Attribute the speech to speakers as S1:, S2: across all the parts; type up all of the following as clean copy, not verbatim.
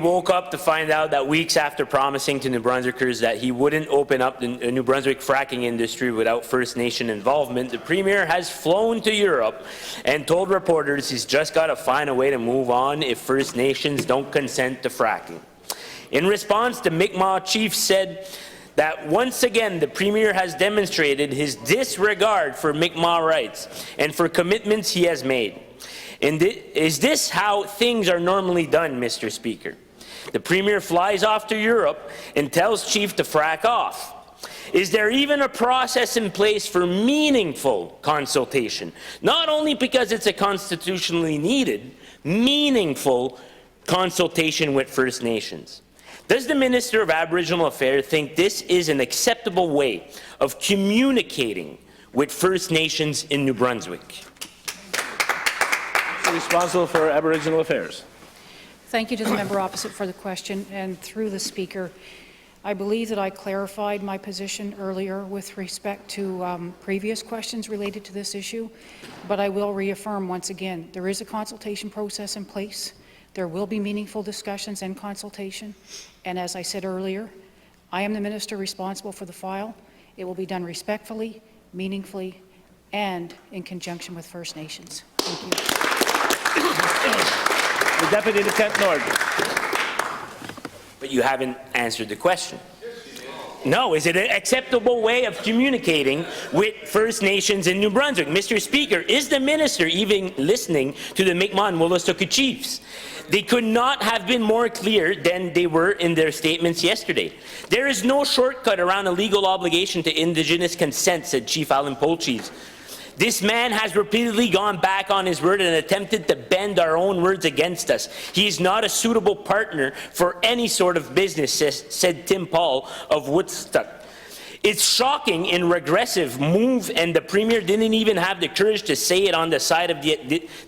S1: woke up to find out that weeks after promising to New Brunswickers that he wouldn't open up the New Brunswick fracking industry without First Nation involvement, the Premier has flown to Europe and told reporters he's just got to find a way to move on if First Nations don't consent to fracking. In response, the Mi'kmaq chief said that once again the Premier has demonstrated his disregard for Mi'kmaq rights and for commitments he has made. And is this how things are normally done, Mr. Speaker? The Premier flies off to Europe and tells Chief to frack off. Is there even a process in place for meaningful consultation? Not only because it's a constitutionally needed, meaningful consultation with First Nations. Does the Minister of Aboriginal Affairs think this is an acceptable way of communicating with First Nations in New Brunswick?
S2: Responsible for Aboriginal Affairs.
S3: Thank you to the member opposite for the question, and through the Speaker, I believe that I clarified my position earlier with respect to previous questions related to this issue, but I will reaffirm once again, there is a consultation process in place. There will be meaningful discussions and consultation, and as I said earlier, I am the minister responsible for the file. It will be done respectfully, meaningfully, and in conjunction with First Nations. Thank you.
S2: The Deputy to Kent North.
S1: But you haven't answered the question. No, is it an acceptable way of communicating with First Nations in New Brunswick? Mr. Speaker, is the minister even listening to the Mi'kmaq and Wolastoqey chiefs? They could not have been more clear than they were in their statements yesterday. There is no shortcut around a legal obligation to Indigenous consent, said Chief Alan Polcheese. This man has repeatedly gone back on his word and attempted to bend our own words against us. He is not a suitable partner for any sort of business, said Tim Paul of Woodstock. It's shocking and regressive move, and the Premier didn't even have the courage to say it on the side of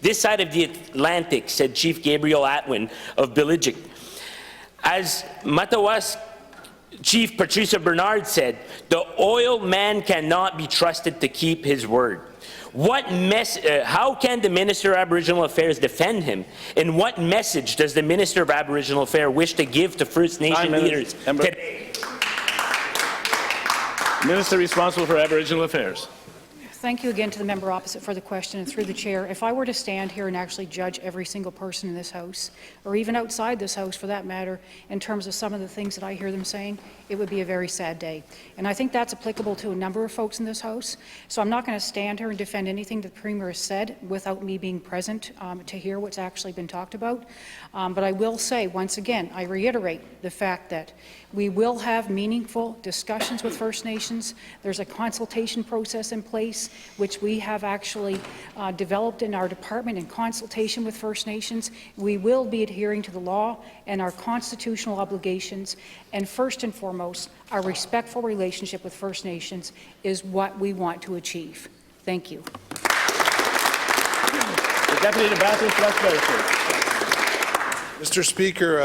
S1: this side of the Atlantic, said Chief Gabriel Atwin of Billigic. As Matawas Chief Patricia Bernard said, the oil man cannot be trusted to keep his word. How can the Minister of Aboriginal Affairs defend him? And what message does the Minister of Aboriginal Affairs wish to give to First Nation leaders today?
S2: Minister responsible for Aboriginal Affairs.
S3: Thank you again to the member opposite for the question, and through the chair, if I were to stand here and actually judge every single person in this House, or even outside this House for that matter, in terms of some of the things that I hear them saying, it would be a very sad day. And I think that's applicable to a number of folks in this House. So I'm not going to stand here and defend anything that the Premier has said without me being present to hear what's actually been talked about. But I will say, once again, I reiterate the fact that we will have meaningful discussions with First Nations. There's a consultation process in place, which we have actually developed in our department in consultation with First Nations. We will be adhering to the law and our constitutional obligations, and first and foremost, our respectful relationship with First Nations is what we want to achieve. Thank you.
S2: The Deputy to Bathurst West Bedford.
S4: Mr. Speaker,